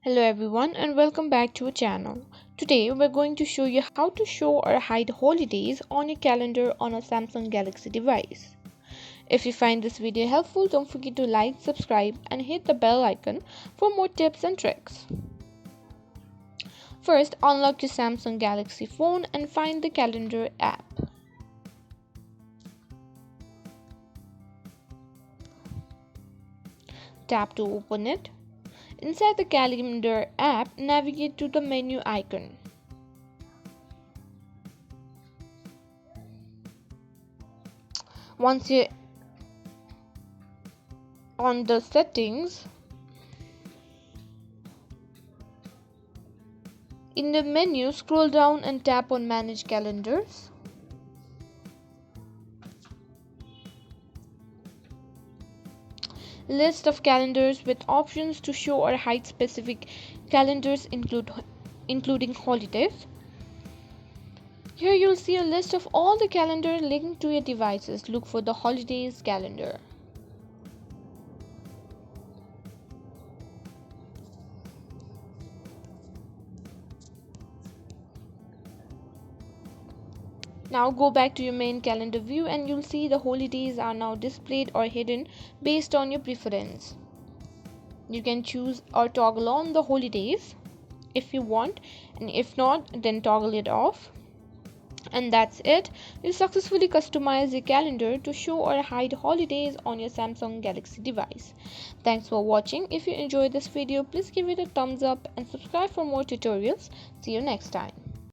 Hello everyone and welcome back to our channel. Today we're going to show you how to show or hide holidays on your calendar on a Samsung Galaxy device. If you find this video helpful, don't forget to like, subscribe and hit the bell icon for more tips and tricks. First, unlock your Samsung Galaxy phone and find the calendar app. Tap to open it. Inside the calendar app, navigate to the menu icon. Once you're on the settings, in the menu, scroll down and tap on Manage Calendars. List of calendars with options to show or hide specific calendars including holidays. Here you'll see a list of all the calendars linked to your devices. Look for the holidays calendar. Now go back to your main calendar view and you'll see the holidays are now displayed or hidden based on your preference. You can choose or toggle on the holidays if you want, and if not, then toggle it off. And that's it. You successfully customize your calendar to show or hide holidays on your Samsung Galaxy device. Thanks for watching. If you enjoyed this video, please give it a thumbs up and subscribe for more tutorials. See you next time.